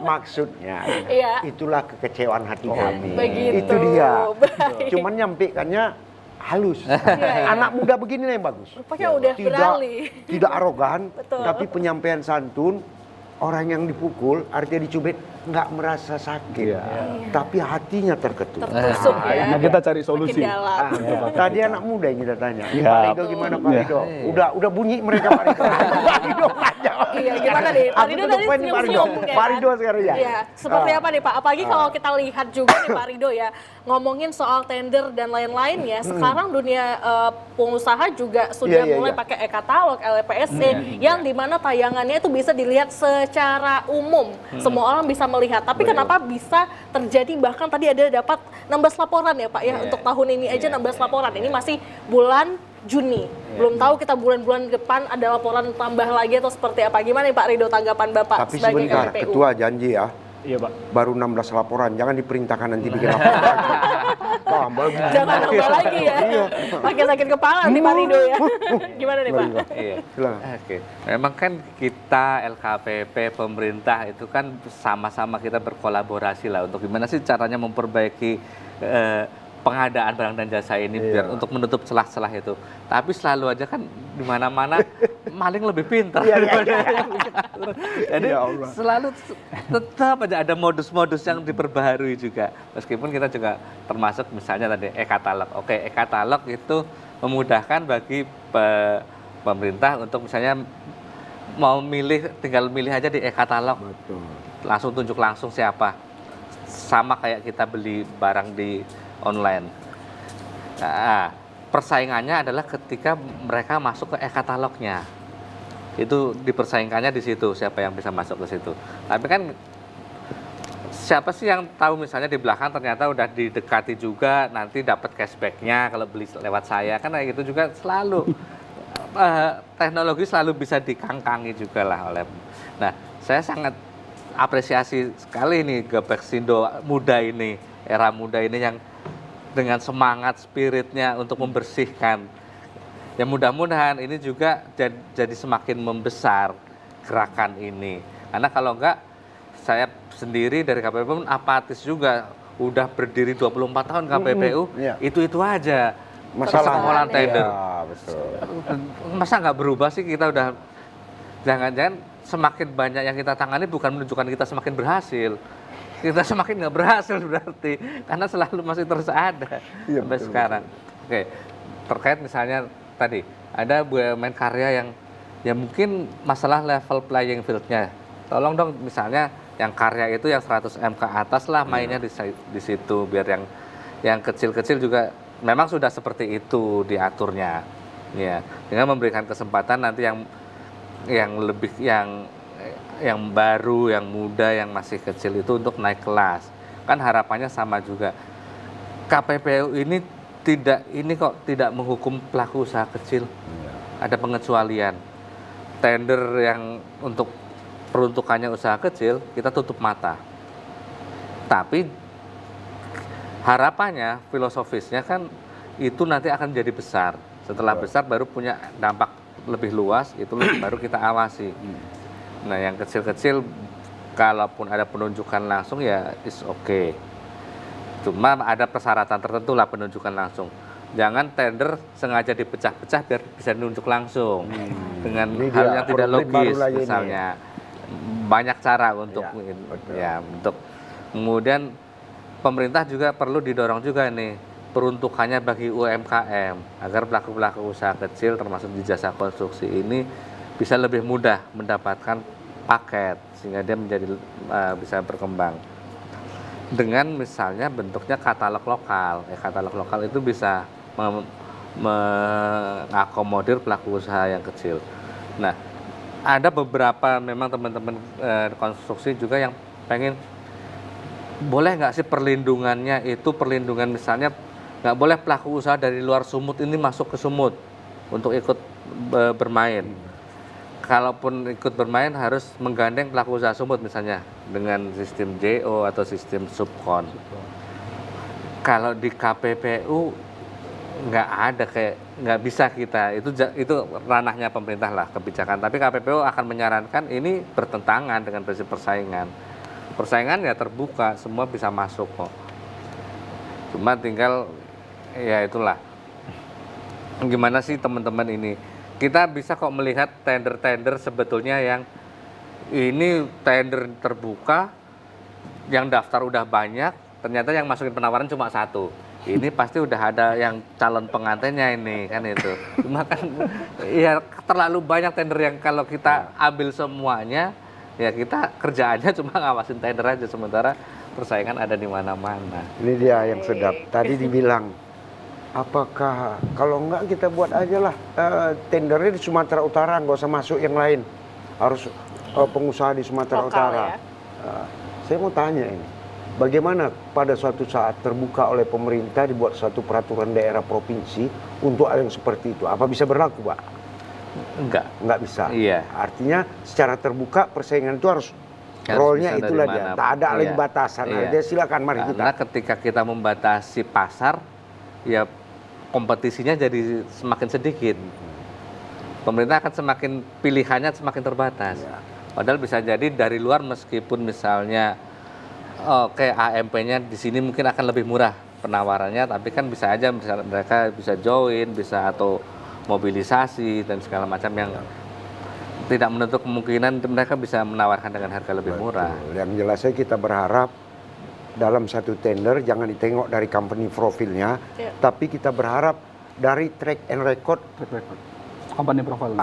Maksudnya,
Iya.
itulah kekecewaan hati kami.
Begitu.
Itu dia.
Baik.
Cuman nyampaikannya halus. Anak muda begini yang bagus.
Rupanya udah beralih.
Tidak arogan,
Betul.
tapi penyampaian santun. Orang yang dipukul, artinya dicubit, nggak merasa sakit, tapi hatinya terketuk.
Tertusuk ya.
Nah, kita cari solusi.
Makin dalam.
Tadi anak muda yang kita tanya,
Iya.
Pak Rido gimana Pak Rido? Udah bunyi mereka Pak Rido. Pak Rido nggak jawab.
Iya, gimana nih? Pak
Aku
Rido
tutup
tadi
poin nih, Pak Rido.
senyum-senyum ya
Pak
kan?
Rido sekarang ya.
Iya, seperti apa nih Pak? Apalagi kalau kita lihat juga nih Pak Rido ya, ngomongin soal tender dan lain-lain ya. Sekarang dunia pengusaha juga sudah
Iya,
mulai
iya.
pakai e-katalog, LPSC, yang dimana tayangannya itu bisa dilihat secara umum. Semua orang bisa melihat. Tapi kenapa bisa terjadi, bahkan tadi ada dapat 16 laporan ya Pak ya, untuk tahun ini aja 16 laporan. Ini masih bulan Juni. Belum tahu kita bulan-bulan depan ada laporan tambah lagi atau seperti apa. Gimana nih Pak Rido tanggapan Bapak
Tapi
sebagai
sebentar,
KPPU?
Ketua janji ya.
Iya Pak.
Baru 16 laporan, jangan diperintahkan nanti bikin laporan lagi. Tambah
Jangan nambah lagi ya. Makin sakit kepala nih Pak Rido ya. Gimana nih Pak?
Iya.
Silakan.
Oke. Memang kan kita LKPP pemerintah itu kan sama-sama kita berkolaborasi lah untuk gimana sih caranya memperbaiki pengadaan barang dan jasa ini biar untuk menutup celah-celah itu. Tapi selalu aja kan di mana-mana maling lebih pintar. Jadi selalu tetap aja ada modus-modus yang diperbaharui juga. Meskipun kita juga termasuk misalnya tadi e-katalog. Oke, e-katalog itu memudahkan bagi pemerintah untuk misalnya mau milih, tinggal milih aja di e-katalog. Langsung tunjuk langsung siapa. Sama kayak kita beli barang di online. Nah, persaingannya adalah ketika mereka masuk ke e-katalognya. Itu dipersaingkannya di situ, siapa yang bisa masuk ke situ. Tapi kan siapa sih yang tahu misalnya di belakang ternyata udah didekati juga, nanti dapat cashbacknya kalau beli lewat saya. Kan kayak gitu juga selalu. Teknologi selalu bisa dikangkangi juga lah oleh. Nah, saya sangat apresiasi sekali nih Gapexindo muda ini, era muda ini yang dengan semangat spiritnya untuk membersihkan. Ya mudah-mudahan ini juga jadi semakin membesar gerakan ini. Karena kalau enggak, saya sendiri dari KPPU pun apatis juga. Udah berdiri 24 tahun KPPU, itu aja.
Masalah
tender.
Ya, betul.
Masa nggak berubah sih, kita udah jangan-jangan semakin banyak yang kita tangani bukan menunjukkan kita semakin berhasil. Kita semakin nggak berhasil berarti, karena selalu masih terus ada sampai sekarang. Oke, terkait misalnya tadi ada BUMN karya yang mungkin masalah level playing field-nya. Tolong dong misalnya yang karya itu yang 100 M ke atas lah mainnya di situ, biar yang kecil-kecil juga memang sudah seperti itu diaturnya. Ya, dengan memberikan kesempatan nanti yang lebih yang baru, yang muda, yang masih kecil itu untuk naik kelas. Kan harapannya sama juga. KPPU ini tidak menghukum pelaku usaha kecil. Ada pengecualian. Tender yang untuk peruntukannya usaha kecil, kita tutup mata. Tapi harapannya, filosofisnya kan itu nanti akan jadi besar. Setelah besar baru punya dampak lebih luas, itu baru kita awasi. Nah, yang kecil-kecil kalaupun ada penunjukan langsung ya is okay. Cuma ada persyaratan tertentu lah penunjukan langsung. Jangan tender sengaja dipecah-pecah biar bisa nunjuk langsung dengan
Ini
hal
dia
yang tidak
problem
logis
baru lagi ini.
misalnya. Banyak cara untuk untuk kemudian pemerintah juga perlu didorong juga nih peruntukannya bagi UMKM agar pelaku-pelaku usaha kecil termasuk di jasa konstruksi ini bisa lebih mudah mendapatkan paket sehingga dia menjadi bisa berkembang. Dengan misalnya bentuknya katalog lokal. Katalog lokal itu bisa mengakomodir pelaku usaha yang kecil. Nah, ada beberapa memang teman-teman konstruksi juga yang pengen boleh nggak sih perlindungannya itu perlindungan misalnya nggak boleh pelaku usaha dari luar Sumut ini masuk ke Sumut untuk ikut bermain. Kalaupun ikut bermain harus menggandeng pelaku usaha Sumut misalnya dengan sistem JO atau sistem subkon. Kalau di KPPU nggak ada nggak bisa kita itu ranahnya pemerintah lah kebijakan. Tapi KPPU akan menyarankan ini bertentangan dengan prinsip persaingan. Persaingan ya terbuka, semua bisa masuk kok. Cuma tinggal ya itulah. Gimana sih teman-teman ini? Kita bisa kok melihat tender-tender sebetulnya yang ini tender terbuka, yang daftar udah banyak, ternyata yang masukin penawaran cuma satu. Ini pasti udah ada yang calon pengantinnya ini kan itu. Cuma kan ya terlalu banyak tender yang kalau kita ambil semuanya, ya kita kerjaannya cuma ngawasin tender aja sementara persaingan ada di mana-mana.
Ini dia yang sedap. Tadi dibilang, apakah kalau enggak kita buat aja lah tendernya di Sumatera Utara, nggak usah masuk yang lain. Harus pengusaha di Sumatera
Lokal,
Utara.
ya?
Saya mau tanya ini, bagaimana pada suatu saat terbuka oleh pemerintah dibuat suatu peraturan daerah provinsi untuk hal yang seperti itu? Apa bisa berlaku, Pak?
Enggak.
Nggak bisa.
Iya.
Artinya secara terbuka persaingan itu harus
Harus
role-nya
bisa
itulah
dari
dia.
mana.
Tak ada lagi
Iya.
batasan.
Iya.
Dia silakan mari kita.
Karena ketika kita membatasi pasar, ya kompetisinya jadi semakin sedikit. Pemerintah akan semakin pilihannya semakin terbatas. Padahal bisa jadi dari luar meskipun misalnya AMP-nya di sini mungkin akan lebih murah penawarannya, tapi kan bisa aja mereka bisa join, bisa atau mobilisasi dan segala macam yang tidak menutup kemungkinan mereka bisa menawarkan dengan harga lebih murah.
Betul. Yang jelasnya kita berharap dalam satu tender jangan ditengok dari company profilnya, tapi kita berharap dari track and record.
Company profile.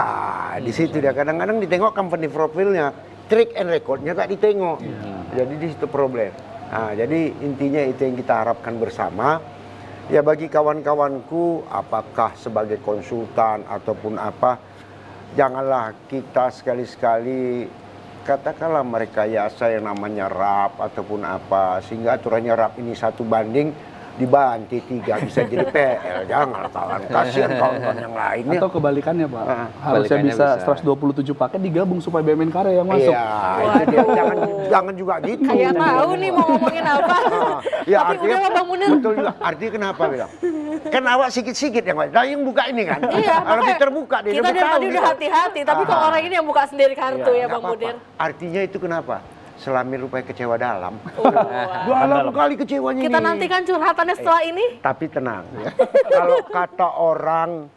Di situ dia kadang-kadang ditengok company profilnya, track and recordnya tak ditengok. Jadi di situ problem. Jadi intinya itu yang kita harapkan bersama. Ya bagi kawan-kawanku, apakah sebagai konsultan ataupun apa, janganlah kita sekali-sekali katakanlah merekayasa yang namanya RAP ataupun apa, sehingga aturannya RAP ini 1 banding dibanti 3 bisa jadi PL. Jangan kawan, kasihan kawan-kawan yang lainnya.
Atau kebalikannya Pak, harusnya
Kebalikannya
bisa
bisa.
127 paket digabung supaya BUMN karya yang masuk.
Iya, itu dia. Jangan juga gitu.
Kayak tahu nih mau ngomongin apa.
Ya,
Tapi
artinya,
udah lah Bang Munir.
betul juga. Artinya kenapa bilang? Kan awak sikit-sikit yang lain. Nah, yang buka ini kan.
Iya,
Lebih
makanya
terbuka dia.
kita
lebih
dari
tahu
tadi
dia.
udah hati-hati, tapi kok orang ini yang buka sendiri kartu ya
Nggak
Bang
apa-apa.
Munir.
Artinya itu kenapa? Selamir rupanya kecewa dalam.
Wah.
Dalam kali kecewanya
Kita
ini.
nantikan curhatannya setelah ini.
Tapi tenang. Kalau kata orang,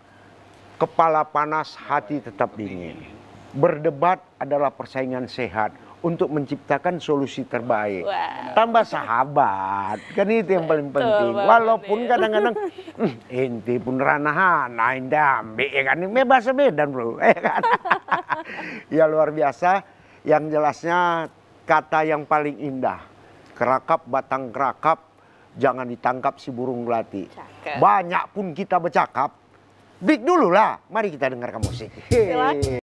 kepala panas, hati tetap dingin. Berdebat adalah persaingan sehat untuk menciptakan solusi terbaik.
Wah.
Tambah sahabat, kan itu yang paling penting.
Bang
Walaupun
Munir.
kadang-kadang inti pun ranahan, nain dambe, ya kan? Ini bahasa bedan bro, ya kan? Ya luar biasa. Yang jelasnya kata yang paling indah, kerakap batang kerakap, jangan ditangkap si burung melati.
Cakep.
Banyak pun kita bercakap, break dulu lah, mari kita dengarkan musik.
Silakan.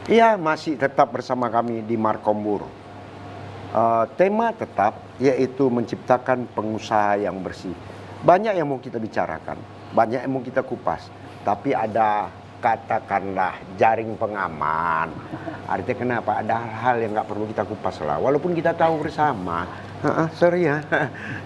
Iya, masih tetap bersama kami di Markombur. Tema tetap yaitu menciptakan pengusaha yang bersih. Banyak yang mau kita bicarakan, banyak yang mau kita kupas, tapi ada katakanlah jaring pengaman. Artinya kenapa? Ada hal-hal yang nggak perlu kita kupas lah. Walaupun kita tahu bersama. Sorry ya,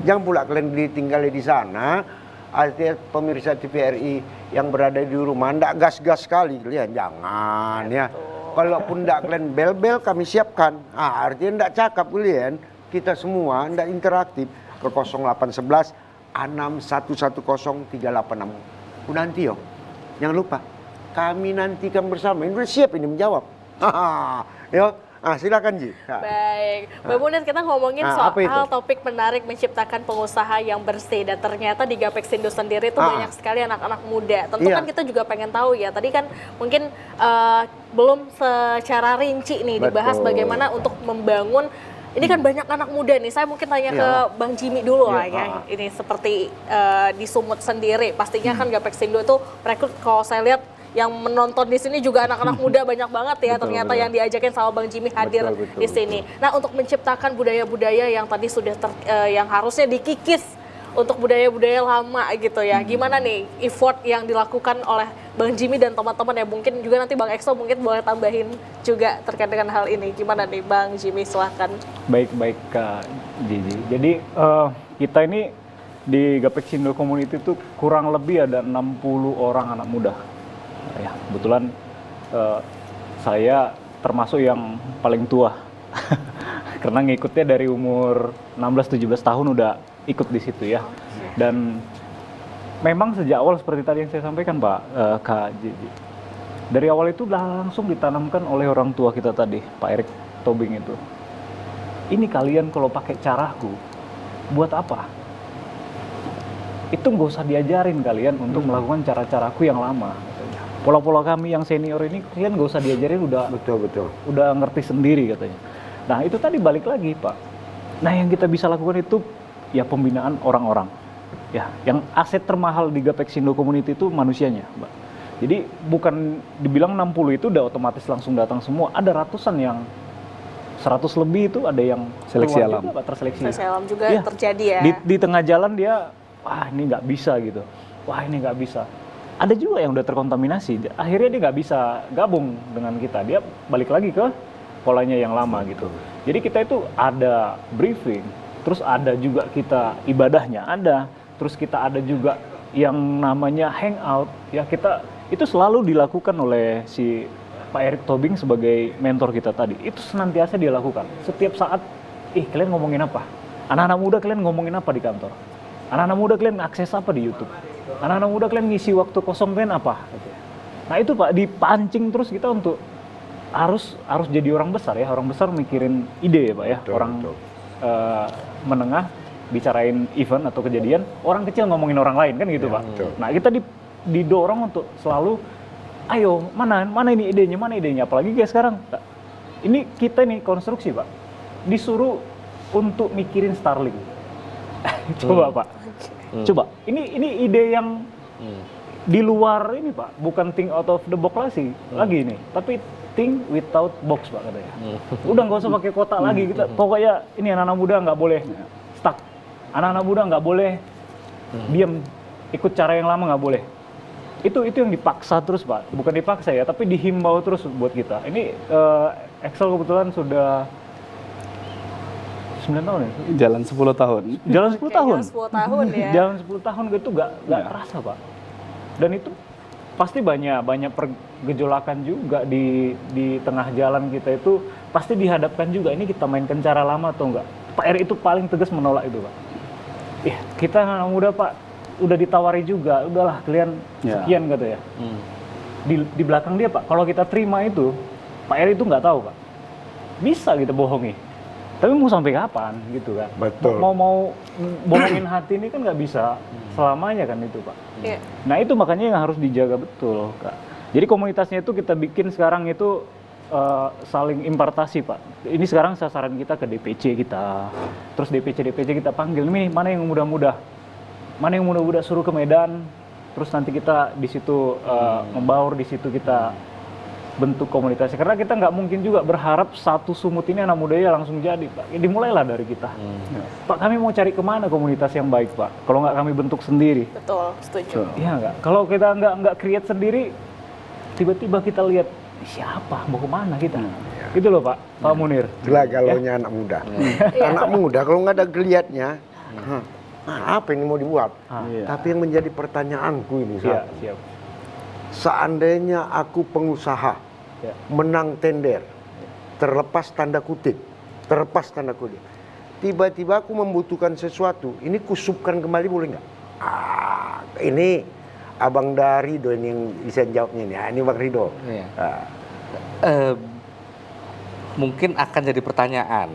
jangan pula kalian tinggal di sana. Artinya pemirsa TVRI yang berada di rumah ndak gas-gas sekali kalian, jangan ya. Kalaupun ndak kalian bel-bel kami siapkan. Artinya ndak cakap kalian, kita semua ndak interaktif ke 0811 6110 386. Nanti yo, jangan lupa kami nantikan bersama. Ini udah siap ini menjawab. Yo, silakan Ji.
Baik, Mbak Munir, kita ngomongin soal topik menarik menciptakan pengusaha yang bersih, dan ternyata di Gapexindo sendiri itu banyak sekali anak-anak muda. Tentu kan kita juga pengen tahu ya. Tadi kan mungkin belum secara rinci nih dibahas bagaimana untuk membangun. Ini kan banyak anak muda nih. Saya mungkin tanya ke Bang Jimmy dulu lah ya. Ini seperti di Sumut sendiri, pastinya kan Gapexindo itu rekrut, kalau saya lihat yang menonton di sini juga anak-anak muda banyak banget ya, ternyata yang diajakin sama Bang Jimmy hadir di sini. Nah, untuk menciptakan budaya-budaya yang tadi sudah yang harusnya dikikis untuk budaya-budaya lama gitu ya. Gimana nih effort yang dilakukan oleh Bang Jimmy dan teman-teman ya, mungkin juga nanti Bang Exo mungkin boleh tambahin juga terkait dengan hal ini. Gimana nih Bang Jimmy, silahkan.
Baik Kak Gigi. Jadi kita ini di Gapexindo Community itu kurang lebih ada 60 orang anak muda. Ya, kebetulan saya termasuk yang paling tua karena ngikutnya dari umur 16-17 tahun udah ikut di situ ya. Dan memang sejak awal seperti tadi yang saya sampaikan Pak Kak Jiji, dari awal itu udah langsung ditanamkan oleh orang tua kita tadi, Pak Erik Tobing itu. Ini kalian kalau pakai caraku, buat apa? Itu nggak usah diajarin kalian untuk melakukan cara-caraku yang lama. Pola-pola kami yang senior ini kalian gak usah diajarin, udah udah ngerti sendiri katanya. Nah itu tadi balik lagi Pak. Nah yang kita bisa lakukan itu ya pembinaan orang-orang. Ya, yang aset termahal di Gapexindo Community itu manusianya, Mbak. Jadi bukan dibilang 60 itu udah otomatis langsung datang semua. Ada ratusan yang 100 lebih itu ada yang
seleksi alam.
juga, Pak, terseleksi.
Seleksi alam juga ya, terjadi ya.
Di tengah jalan dia, wah ini nggak bisa gitu. Wah ini nggak bisa. Ada juga yang udah terkontaminasi, akhirnya dia nggak bisa gabung dengan kita, dia balik lagi ke polanya yang lama gitu. Jadi kita itu ada briefing, terus ada juga kita ibadahnya ada, terus kita ada juga yang namanya hangout, ya kita itu selalu dilakukan oleh si Pak Erik Tobing sebagai mentor kita tadi. Itu senantiasa dia lakukan, setiap saat, kalian ngomongin apa? Anak-anak muda kalian ngomongin apa di kantor? Anak-anak muda kalian akses apa di YouTube? Anak-anak muda kalian ngisi waktu kosong kalian apa? Nah itu Pak, dipancing terus kita untuk harus jadi orang besar ya. Orang besar mikirin ide ya Pak ya. Orang menengah bicarain event atau kejadian, orang kecil ngomongin orang lain kan gitu Pak. Nah kita didorong untuk selalu, ayo mana ini idenya, apalagi kayak sekarang. Ini kita nih konstruksi Pak, disuruh untuk mikirin Starlink. Coba Pak. Coba, ini ide yang di luar ini Pak, bukan think out of the box lagi nih, tapi think without box Pak katanya. Udah nggak usah pakai kotak lagi, kita pokoknya ini anak-anak muda nggak boleh stuck, anak-anak muda nggak boleh diam, ikut cara yang lama nggak boleh. Itu yang dipaksa terus Pak, bukan dipaksa ya, tapi dihimbau terus buat kita. Ini Excel kebetulan sudah 9 tahun ya?
Jalan 10 tahun.
Jalan 10 tahun?
Jalan 10 tahun ya?
Jalan 10 tahun gitu nggak terasa Pak. Dan itu pasti banyak pergejolakan juga di tengah jalan kita itu, pasti dihadapkan juga, ini kita mainkan cara lama atau enggak. Pak Erik itu paling tegas menolak itu Pak. Kita anak muda Pak, udah ditawari juga, udahlah kalian sekian gitu ya. Di belakang dia Pak, kalau kita terima itu, Pak Erik itu nggak tahu Pak. Bisa kita bohongi. Tapi mau sampai kapan gitu kan?
Betul.
Mau bohongin hati ini kan nggak bisa selamanya kan itu Pak. Nah itu makanya yang harus dijaga betul Kak. Jadi komunitasnya itu kita bikin sekarang itu saling impartasi Pak. Ini sekarang sasaran kita ke DPC kita, terus DPC kita panggil, nih mana yang muda-muda, suruh ke Medan, terus nanti kita di situ membaur, di situ kita bentuk komunitasnya. Karena kita nggak mungkin juga berharap satu sumut ini anak mudanya langsung jadi, Pak. Ya, dimulailah dari kita. Ya. Pak, kami mau cari kemana komunitas yang baik, Pak? Kalau nggak kami bentuk sendiri.
Betul, setuju.
Iya nggak? Kalau kita nggak create sendiri, tiba-tiba kita lihat siapa, mau kemana kita? Gitu loh, Pak Munir.
Itulah galaunya anak muda. Anak muda kalau nggak ada geliatnya, apa ini mau dibuat? Tapi yang menjadi pertanyaanku ini,
Siap, siap.
seandainya aku pengusaha, menang tender, terlepas tanda kutip, tiba-tiba aku membutuhkan sesuatu, ini kusupkan kembali boleh nggak? Ini Abang Rido ini yang bisa jawabnya nih. Ini Bang Rido.
Mungkin akan jadi pertanyaan.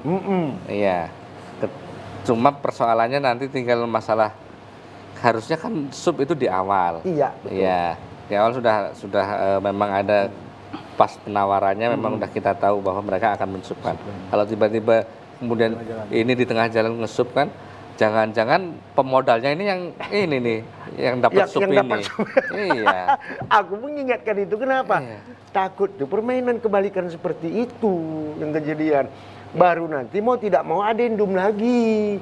Iya. Cuma persoalannya nanti tinggal masalah, harusnya kan sub itu di awal.
Iya, betul.
Iya. Di awal sudah memang ada pas penawarannya, memang udah kita tahu bahwa mereka akan mensubkan. Kalau tiba-tiba kemudian ini di tengah jalan ngesub kan, jangan-jangan pemodalnya ini yang dapat sub ini. Iya.
Aku mengingatkan itu kenapa? Takut tuh permainan kebalikan seperti itu yang kejadian. Baru nanti mau tidak mau ada indum lagi.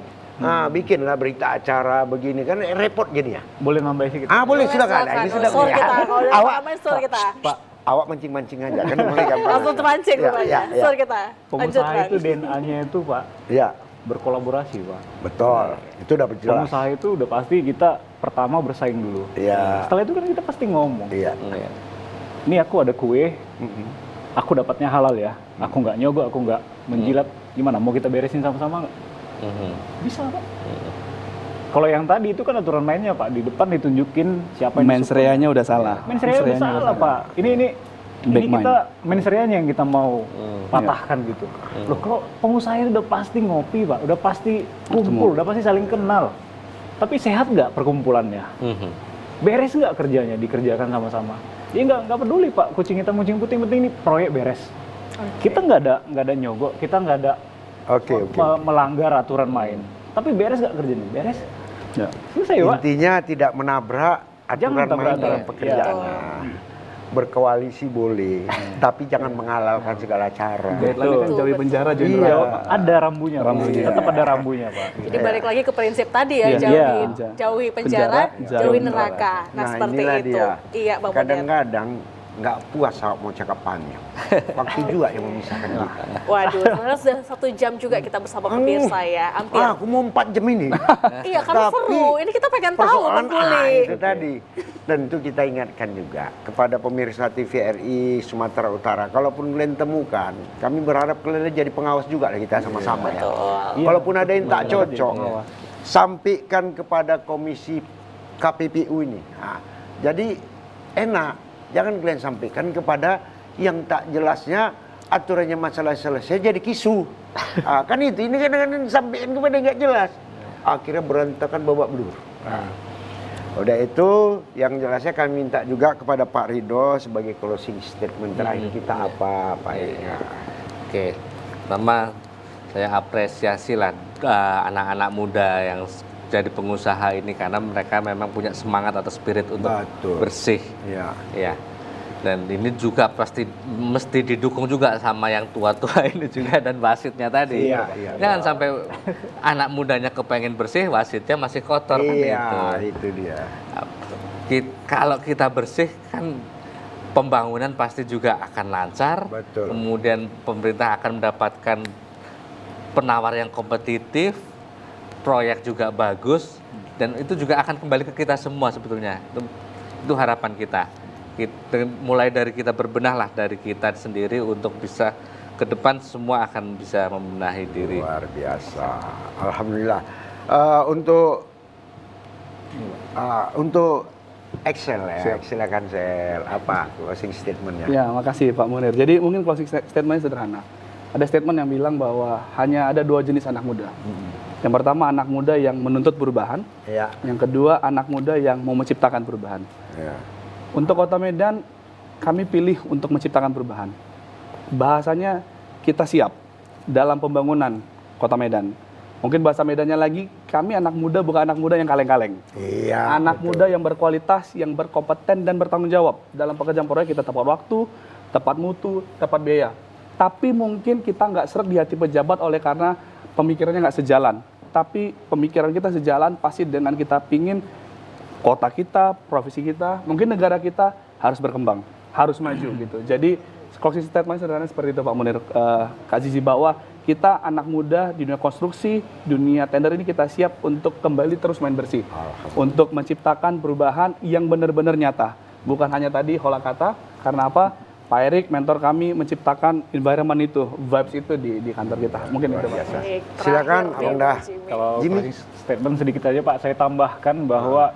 Bikinlah berita acara begini kan repot jadinya.
Boleh nambah sedikit?
Boleh silakan. Ini sudah
kita.
Pak, awak mancing-mancing aja kan mulai gampang.
Langsung terpancing rupanya. Sur kita.
Pengusaha itu DNA-nya itu, Pak, berkolaborasi, Pak.
Betul. Itu dapat jelas.
Pengusaha itu udah pasti kita pertama bersaing dulu.
Iya.
Setelah itu kan kita pasti ngomong.
Iya.
Ini aku ada kue, aku dapatnya halal ya. Aku nggak nyogok, aku nggak menjilat. Gimana? Mau kita beresin sama-sama nggak? Bisa, Pak. Kalau yang tadi itu kan aturan mainnya, Pak. Di depan ditunjukin siapa yang
mensreanya udah salah.
Mensreanya udah salah, Pak. Ini kita mensreanya yang kita mau patahkan gitu. Loh, kalau pengusaha itu udah pasti ngopi, Pak. Udah pasti kumpul, udah pasti saling kenal. Tapi sehat nggak perkumpulannya? Beres nggak kerjanya? Dikerjakan sama-sama? Ya nggak peduli, Pak. Kucing hitam, kucing putih, yang penting ini proyek beres. Kita nggak ada nyogok, kita nggak ada melanggar aturan main. Tapi beres nggak kerjanya? Beres. Ya. Selesai, Pak.
Intinya tidak menabrak aturan main dalam pekerjaan. Berkoalisi boleh, tapi jangan menghalalkan segala cara.
Deadline kan jauhi penjara, jauhi neraka.
Ada rambunya, tetap ada rambunya, Pak.
Jadi balik lagi ke prinsip tadi ya, jauhi penjara, jauhi neraka. Nah, seperti itu.
Dia.
Iya, Bang.
Kadang-kadang nggak puas awak mau cakap panjang. Waktu juga yang memisahkan kita.
Waduh, sebenarnya sudah 1 jam juga kita bersama pemirsa ya. Hampir.
Aku mau 4 jam ini.
Iya, karena seru. Ini kita pengen tahu, Bang Kuli.
Itu tadi. Tentu kita ingatkan juga kepada pemirsa TVRI Sumatera Utara. Kalaupun kalian temukan, kami berharap kalian jadi pengawas juga lah kita sama-sama ya. Kalaupun ada yang tak cocok, sampaikan kepada komisi KPPU ini. Jadi enak. Jangan kalian sampaikan kepada yang tak jelasnya aturannya masalah selesai jadi kisu. Kan itu, ini kadang-kadang sampaikan kepada yang nggak jelas. Akhirnya berantakan babak belur. Udah itu, yang jelasnya kami minta juga kepada Pak Rido sebagai closing statement terakhir kita apa ya.
Oke, pertama saya apresiasi lah anak-anak muda yang jadi pengusaha ini karena mereka memang punya semangat atau spirit untuk bersih. Ya. Dan ini juga pasti mesti didukung juga sama yang tua-tua ini juga dan wasitnya tadi. Jangan sampai anak mudanya kepengen bersih, wasitnya masih kotor kan
itu dia.
Kalau kita bersih kan pembangunan pasti juga akan lancar. Kemudian pemerintah akan mendapatkan penawar yang kompetitif, proyek juga bagus, dan itu juga akan kembali ke kita semua sebetulnya. Itu harapan kita. Mulai dari kita berbenah lah dari kita sendiri untuk bisa ke depan semua akan bisa membenahi diri.
Luar biasa. Alhamdulillah. Untuk Excel ya, silakan Sel. Apa closing statementnya?
Ya, makasih Pak Munir. Jadi mungkin closing statementnya sederhana. Ada statement yang bilang bahwa hanya ada 2 jenis anak muda. Yang pertama anak muda yang menuntut perubahan. Yang kedua anak muda yang mau menciptakan perubahan. Untuk Kota Medan, kami pilih untuk menciptakan perubahan. Bahasanya kita siap dalam pembangunan Kota Medan. Mungkin bahasa Medannya lagi, kami anak muda bukan anak muda yang kaleng-kaleng. Anak muda yang berkualitas, yang berkompeten dan bertanggung jawab. Dalam pekerjaan proyek kita tepat waktu, tepat mutu, tepat biaya. Tapi mungkin kita nggak seret di hati pejabat oleh karena pemikirannya nggak sejalan. Tapi pemikiran kita sejalan pasti dengan kita pingin kota kita, profesi kita, mungkin negara kita harus berkembang, harus maju gitu. Jadi closing statement sederhana seperti itu Pak Munir, Kak Zizi, bahwa kita anak muda di dunia konstruksi, dunia tender ini kita siap untuk kembali terus main bersih. Untuk menciptakan perubahan yang benar-benar nyata. Bukan hanya tadi hola kata, karena apa? Pak Erik, mentor kami, menciptakan environment itu, vibes itu di kantor kita. Mungkin itu Pak.
Baik,
Silakan,
terakhir,
Abang Dah.
Jimmy.
Kalau
Jimmy.
closing statement sedikit aja Pak, saya tambahkan bahwa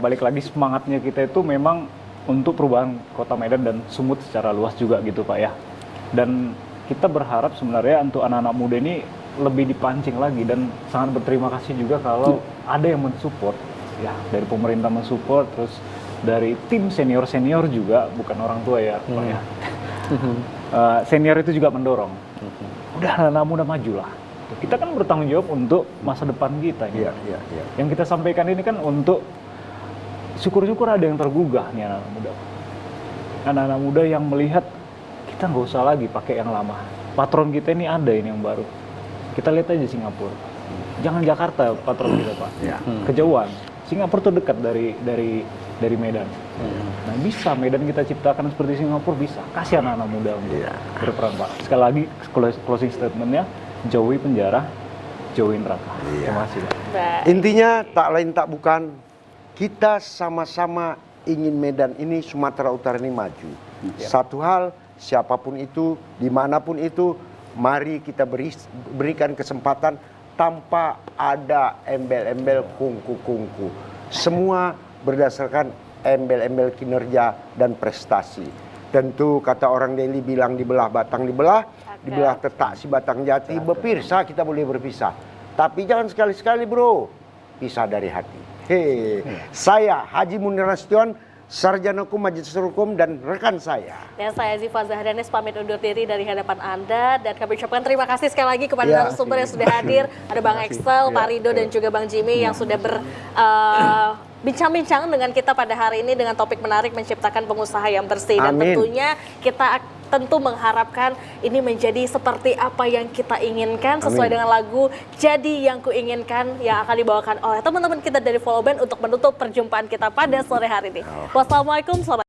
balik lagi semangatnya kita itu memang untuk perubahan Kota Medan dan Sumut secara luas juga gitu Pak ya. Dan kita berharap sebenarnya untuk anak-anak muda ini lebih dipancing lagi dan sangat berterima kasih juga kalau ada yang mensupport ya, dari pemerintah mensupport, terus dari tim senior-senior juga, bukan orang tua ya Pak ya. Senior itu juga mendorong. Udah anak muda majulah. Kita kan bertanggung jawab untuk masa depan kita.
Iya,
Gitu.
iya, iya.
Yang kita sampaikan ini kan untuk syukur-syukur ada yang tergugah nih anak-anak muda. Anak-anak muda yang melihat kita nggak usah lagi pakai yang lama. Patron kita ini ada ini yang baru. Kita lihat aja Singapura. Jangan Jakarta patron kita Pak. Kejauhan. Singapura tuh dekat dari Medan. Nah bisa Medan kita ciptakan seperti Singapura, bisa. Kasih anak-anak muda untuk berperan Pak. Sekali lagi closing statementnya, jauhi penjara, jauhi neraka. Terima kasih Pak.
Baik.
Intinya tak lain tak bukan, kita sama-sama ingin Medan ini, Sumatera Utara ini maju. Satu hal, siapapun itu, dimanapun itu, mari kita berikan kesempatan tanpa ada embel-embel kungku-kungku. Semua berdasarkan embel-embel kinerja dan prestasi. Tentu kata orang Delhi bilang dibelah batang dibelah tetak si batang jati. Berpisah kita boleh berpisah. Tapi jangan sekali-sekali bro, pisah dari hati. Saya Haji Munir Nasution, Sarjana Hukum Majelis Hukum, dan rekan saya.
Dan saya Ziva Zahranis pamit undur diri dari hadapan Anda, dan kami ucapkan terima kasih sekali lagi kepada narasumber yang sudah hadir. Ada Bang Excel, Pak Rido, dan juga Bang Jimmy yang sudah bincang-bincang dengan kita pada hari ini dengan topik menarik menciptakan pengusaha yang bersih. Dan tentunya kita tentu mengharapkan ini menjadi seperti apa yang kita inginkan sesuai dengan lagu Jadi Yang Kuinginkan yang akan dibawakan oleh teman-teman kita dari Follow Band untuk menutup perjumpaan kita pada sore hari ini. Wassalamualaikum, selamat